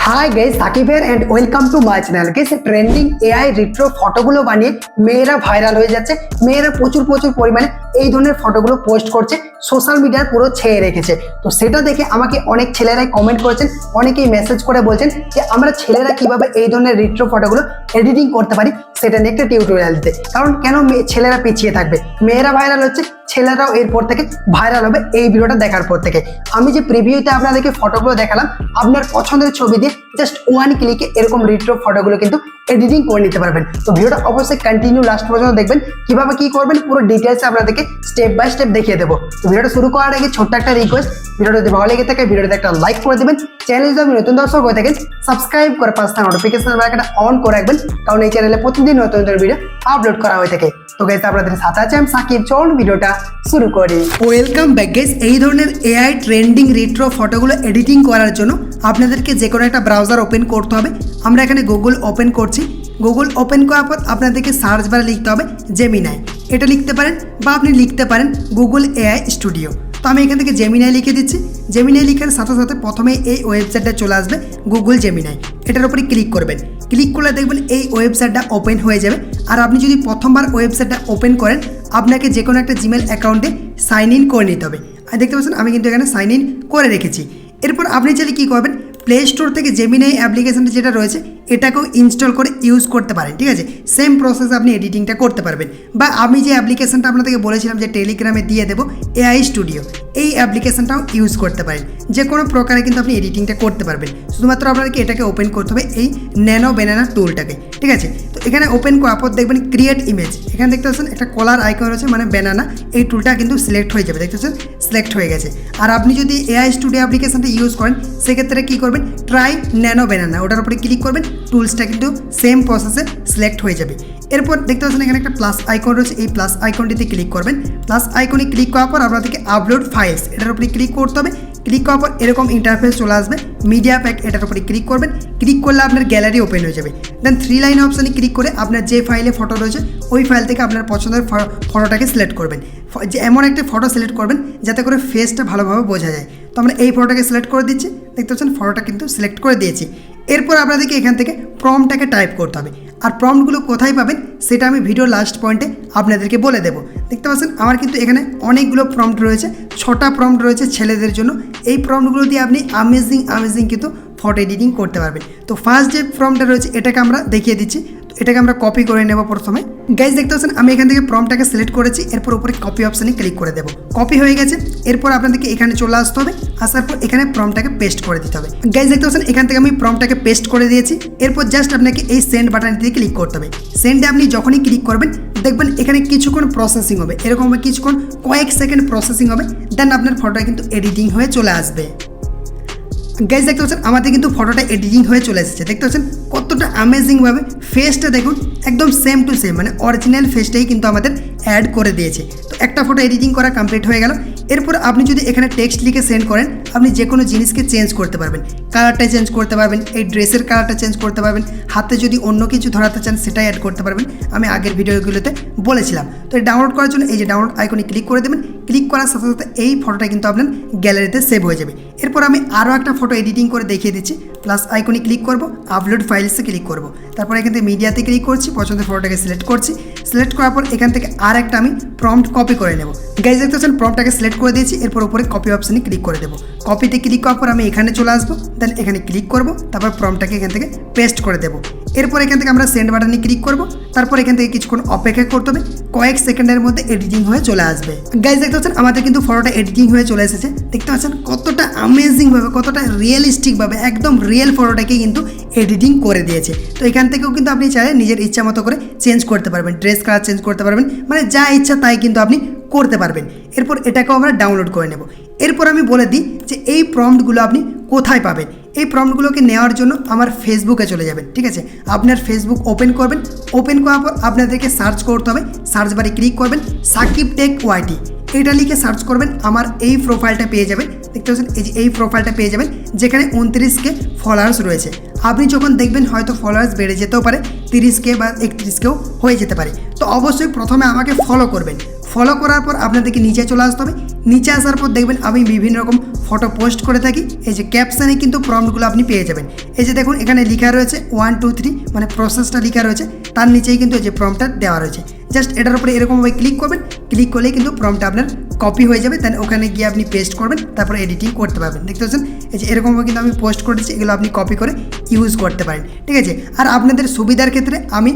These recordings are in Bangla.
High guys, Sakib here and welcome to my channel. Guys, trending AI retro ফটোগুলো বানিয়ে মেয়েরা ভাইরাল হয়ে যাচ্ছে। মেয়েরা প্রচুর পরিমাণে এই ধরনের ফটোগুলো পোস্ট করছে, সোশ্যাল মিডিয়ার পুরো ছেয়ে রেখেছে। তো সেটা দেখে আমাকে অনেক ছেলেরাই কমেন্ট করেছেন, অনেকেই মেসেজ করে বলছেন যে আমরা ছেলেরা কিভাবে এই ধরনের রিট্রো ফটোগুলো এডিটিং করতে পারি সেটা নিয়ে একটা টিউটোরিয়াল দিতে। কারণ কেন ছেলেরা পিছিয়ে থাকবে, মেয়েরা ভাইরাল হচ্ছে, ছেলেরাও এরপর থেকে ভাইরাল হবে এই ভিডিওটা দেখার পর থেকে। আমি যে প্রিভিউতে আপনাদেরকে ফটোগুলো দেখালাম, আপনার পছন্দের ছবি দিয়ে জাস্ট ওয়ান ক্লিকে এরকম রিট্রো ফটোগুলো কিন্তু এডিটিং করে নিতে পারবেন। তো ভিডিওটা অবশ্যই কন্টিনিউ লাস্ট পর্যন্ত দেখবেন, কিভাবে কি করবেন পুরো ডিটেলসে আপনাদেরকে স্টেপ বাই স্টেপ দেখিয়ে দেবো। তো ভিডিওটা শুরু করার আগে ছোট্ট একটা রিকোয়েস্ট, ভিডিওটা যদি ভালো লেগে থাকে ভিডিওতে একটা লাইক করে দেবেন। চ্যানেলে যদি নতুন দর্শক হয়ে থাকেন সাবস্ক্রাইব করে পাশে নোটিফিকেশন বেলটা অন করে রাখবেন, কারণ এই চ্যানেলে প্রতিদিন নতুন ভিডিও আপলোড করা হয়ে থাকে। তো গাইস, আপনাদের সাথে আছে আমি সাকিব। চলুন ভিডিওটা শুরু করি। Welcome back guys. এই ধরনের এআই ট্রেন্ডিং রিট্রো ফটোগুলো এডিটিং করার জন্য আপনাদেরকে যে কোনো একটা ব্রাউজার ওপেন করতে হবে। আমরা এখানে গুগল ওপেন করছি। গুগল ওপেন করার পর আপনাদেরকে সার্চ বারে লিখতে হবে জেমিনাই, এটা লিখতে পারেন বা আপনি লিখতে পারেন গুগল এআই স্টুডিও। তো আমি এখান থেকে জেমিনাই লিখে দিচ্ছি। জেমিনাই লেখার সাথে সাথে প্রথমে এই ওয়েবসাইটটা চলে আসবে, গুগল জেমিনাই। এটার উপরে ক্লিক করবেন। ক্লিক করলে দেখবেন এই ওয়েবসাইটটা ওপেন হয়ে যাবে। আর আপনি যদি প্রথমবার ওয়েবসাইটটা ওপেন করেন, আপনাকে যে কোনো একটা জিমেল অ্যাকাউন্টে সাইন ইন করে নিতে হবে। আর দেখতে পাচ্ছেন আমি কিন্তু এখানে সাইন ইন করে রেখেছি। এরপর আপনি চাইলে কী করবেন, প্লে স্টোর থেকে জেমিনাই অ্যাপ্লিকেশনটা যেটা রয়েছে এটাকেও ইনস্টল করে ইউজ করতে পারেন। ঠিক আছে, সেম প্রসেসে আপনি এডিটিংটা করতে পারবেন। বা আমি যে অ্যাপ্লিকেশনটা আপনাদেরকে বলেছিলাম যে টেলিগ্রামে দিয়ে দেবো এআই স্টুডিও, এই অ্যাপ্লিকেশনটাও ইউজ করতে পারেন। যে কোনো প্রকারে কিন্তু আপনি এডিটিংটা করতে পারবেন। শুধুমাত্র আপনাদেরকে এটাকে ওপেন করতে হবে, এই ন্যানো ব্যানানা টুলটাকে। ঠিক আছে, তো এখানে ওপেন করার পর দেখবেন ক্রিয়েট ইমেজ, এখানে দেখতে পাচ্ছেন একটা কলার আইকন রয়েছে, মানে ব্যানানা। এই টুলটা কিন্তু সিলেক্ট হয়ে যাবে, দেখতে পাচ্ছেন সিলেক্ট হয়ে গেছে। আর আপনি যদি এআই স্টুডিও অ্যাপ্লিকেশনটা ইউজ করেন সেক্ষেত্রে কী করবেন, ট্রাই ন্যানো ব্যানানা, ওটার উপরে ক্লিক করবেন। টুলসটা কিন্তু সেম প্রসেসে সিলেক্ট হয়ে যাবে। এরপর দেখতে পাচ্ছেন এখানে একটা প্লাস আইকন রয়েছে, এই প্লাস আইকনটিতে ক্লিক করবেন। প্লাস আইকনে ক্লিক করার পর আপনাদেরকে আপলোড ফাইলস, এটার উপরে ক্লিক করতে হবে। ক্লিক করার পর এরকম ইন্টারফেস চলে আসবে, মিডিয়া প্যাক, এটার উপরে ক্লিক করবেন। ক্লিক করলে আপনার গ্যালারি ওপেন হয়ে যাবে। দেন 3 লাইন অপশানে ক্লিক করে আপনার যে ফাইলে ফটো রয়েছে ওই ফাইল থেকে আপনার পছন্দের ফটোটাকে সিলেক্ট করবেন। যে এমন একটা ফটো সিলেক্ট করবেন যাতে করে ফেসটা ভালোভাবে বোঝা যায়। তো আমরা এই ফটোটাকে সিলেক্ট করে দিচ্ছি, দেখতে পাচ্ছেন ফটোটা কিন্তু সিলেক্ট করে দিয়েছি। এরপর আপনাদেরকে এখান থেকে প্রম্পটটাকে টাইপ করতে হবে। আর প্রম্পটগুলো কোথায় পাবেন সেটা আমি ভিডিও লাস্ট পয়েন্টে আপনাদেরকে বলে দেবো। দেখতে পাচ্ছেন আমার কিন্তু এখানে অনেকগুলো প্রম্পট রয়েছে, 6টা প্রম্পট রয়েছে ছেলেদের জন্য। এই প্রম্পটগুলো দিয়ে আপনি আমেজিং কিন্তু ফটো এডিটিং করতে পারবেন। তো ফার্স্ট যে প্রম্পটটা রয়েছে এটাকে আমরা দেখিয়ে দিচ্ছি। তো এটাকে আমরা কপি করে নেব প্রথমে। গাইজ দেখতে পাচ্ছেন আমি এখান থেকে প্রম্পটটাকে সিলেক্ট করেছি। এরপর উপরে কপি অপশানে ক্লিক করে দেবো। কপি হয়ে গেছে। এরপর আপনাদেরকে এখানে চলে আসতে হবে। আসার পর এখানে প্রম্পটটাকে পেস্ট করে দিতে হবে। গাইজ দেখতে পাচ্ছেন এখান থেকে আমি প্রম্পটটাকে পেস্ট করে দিয়েছি। এরপর জাস্ট আপনাকে এই সেন্ড বাটনটিতে ক্লিক করতে হবে। সেন্ডে আপনি যখনই ক্লিক করবেন দেখবেন এখানে কিছুক্ষণ প্রসেসিং হবে, এরকম কিছুক্ষণ কয়েক সেকেন্ড প্রসেসিং হবে। দেন আপনার ফটোটা কিন্তু এডিটিং হয়ে চলে আসবে। গাইজ দেখতে পাচ্ছেন আমাদের কিন্তু ফটোটা এডিটিং হয়ে চলে এসেছে। দেখতে পাচ্ছেন কতটা অ্যামেজিংভাবে ফেসটা দেখুন, একদম সেম টু সেম, মানে অরিজিনাল ফেসটাই কিন্তু আমাদের অ্যাড করে দিয়েছে। তো একটা ফটো এডিটিং করা কমপ্লিট হয়ে গেল। এরপর আপনি যদি এখানে টেক্সট লিখে সেন্ড করেন, আপনি যে কোনো জিনিসকে চেঞ্জ করতে পারবেন। কালারটা চেঞ্জ করতে পারবেন, এই ড্রেসের কালারটা চেঞ্জ করতে পারবেন, হাতে যদি অন্য কিছু ধরাতে চান সেটাই অ্যাড করতে পারবেন, আমি আগের ভিডিওগুলোতে বলেছিলাম। তো এই ডাউনলোড করার জন্য এই যে ডাউনলোড আইকনে ক্লিক করে দেবেন। ক্লিক করার সাথে সাথে এই ফটোটা কিন্তু আপনার গ্যালারিতে সেভ হয়ে যাবে। এরপর আমি আরও একটা ফটো এডিটিং করে দেখিয়ে দিচ্ছি। প্লাস আইকনে ক্লিক করব, আপলোড ফাইলসে ক্লিক করব। তারপর এখান থেকে মিডিয়াতে ক্লিক করছি, পছন্দের ফটোটাকে সিলেক্ট করছি। সিলেক্ট করার পর এখান থেকে আর একটা আমি প্রম্পট কপি করে নেব। গাইজ দেখতে পাচ্ছেন প্রম্পটটাকে সিলেক্ট করে দিয়েছি। এরপর উপরে কপি অপশানে ক্লিক করে দেবো। কপিতে ক্লিক করার পর আমি এখানে চলে আসবো। দেন এখানে ক্লিক করব, তারপর প্রম্পটটাকে এখান থেকে পেস্ট করে দেবো। এরপর এখান থেকে আমরা সেন্ড বাটনে ক্লিক করব। তারপর এখান থেকে কিছুক্ষণ অপেক্ষা করতে হবে, কয়েক সেকেন্ডের মধ্যে এডিটিং হয়ে চলে আসবে। গাইজ দেখতে পাচ্ছেন আমাদের কিন্তু ফটোটা এডিটিং হয়ে চলে এসেছে। দেখতে পাচ্ছেন কতটা অ্যামেজিংভাবে, কতটা রিয়েলিস্টিকভাবে একদম রিয়েল ফটোটাকে কিন্তু এডিটিং করে দিয়েছে। তো এখান থেকেও কিন্তু আপনি চাইলে নিজের ইচ্ছা মতো করে চেঞ্জ করতে পারবেন, ড্রেস কালার চেঞ্জ করতে পারবেন, মানে যা ইচ্ছা তাই কিন্তু আপনি করতে পারবেন। এরপর এটাকেও আমরা ডাউনলোড করে নেব। এরপর আমি বলে দিই যে এই প্রম্পটগুলো আপনি কোথায় পাবেন। এই প্রম্পটগুলোকে নেওয়ার জন্য আমার ফেসবুকে চলে যাবেন। ঠিক আছে, আপনার ফেসবুক ওপেন করবেন। ওপেন করার পর আপনাদেরকে সার্চ করতে হবে, সার্চ বারে ক্লিক করবেন সাকিব টেক ওয়াইটি, এটা লিখে সার্চ করবেন। আমার এই প্রোফাইলটা পেয়ে যাবেন। দেখতে পাচ্ছেন এই প্রোফাইলটা পেয়ে যাবেন, যেখানে 29K ফলোয়ার্স রয়েছে। আপনি যখন দেখবেন হয়তো ফলোয়ার্স বেড়ে যেতেও পারে, 30K বা 31Kও হয়ে যেতে পারে। তো অবশ্যই প্রথমে আমাকে ফলো করবেন। ফলো করার পর আপনাদেরকে নিচে চলে আসতে হবে। নিচে আসার পর দেখবেন আমি বিভিন্ন রকম ফটো পোস্ট করে থাকি। এই যে ক্যাপশানে কিন্তু প্রম্পটগুলো আপনি পেয়ে যাবেন। এই যে দেখুন এখানে লেখা রয়েছে 1 2 3 মানে প্রসেসটা লেখা রয়েছে, তার নিচেই কিন্তু এই যে প্রম্পটটা দেওয়া রয়েছে। জাস্ট এটার উপরে এরকমভাবে ক্লিক করবেন, ক্লিক করলেই কিন্তু প্রম্পটটা আপনার কপি হয়ে যাবে। দেন ওখানে গিয়ে আপনি পেস্ট করবেন, তারপরে এডিটিং করতে পারবেন। দেখতে পাচ্ছেন এই যে এরকমভাবে কিন্তু আমি পোস্ট করেছি, এগুলো আপনি কপি করে ইউজ করতে পারেন, ঠিক আছে। আর আপনাদের সুবিধার ক্ষেত্রে আমি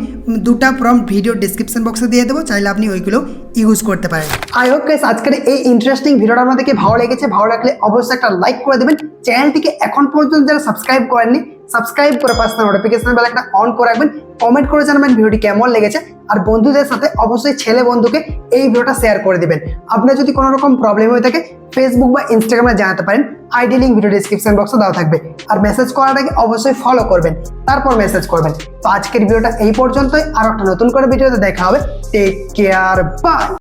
দুটা প্রম্পট ভিডিও ডিসক্রিপশন বক্সে দিয়ে দেবো, চাইলে আপনি ওইগুলো ইউজ করতে পারেন। আই হোপ গাইস আজকের এই ইন্টারেস্টিং ভিডিওটা আপনাদেরকে ভালো লেগেছে। ভালো লাগলে অবশ্যই একটা লাইক করে দেবেন। চ্যানেলটিকে এখন পর্যন্ত যারা সাবস্ক্রাইব করেননি, সাবস্ক্রাইব করে পাশে নোটিফিকেশন বেল একটা অন করে রাখবেন। কমেন্ট করে জানাবেন ভিডিওটি কেমন লেগেছে, আর বন্ধুদের সাথে অবশ্যই ছেলে বন্ধুকে এই ভিডিওটা শেয়ার করে দিবেন। আপনার যদি কোনো রকম প্রবলেম হয়ে থাকে ফেসবুক বা ইনস্টাগ্রামে জানাতে পারেন, আইডি লিঙ্ক ভিডিও ডিসক্রিপশন বক্সে দেওয়া থাকবে। আর মেসেজ করার আগে অবশ্যই ফলো করবেন, তারপর মেসেজ করবেন। তো আজকের ভিডিওটা এই পর্যন্তই, আর একটা নতুন করে ভিডিওতে দেখা হবে। Take care, by.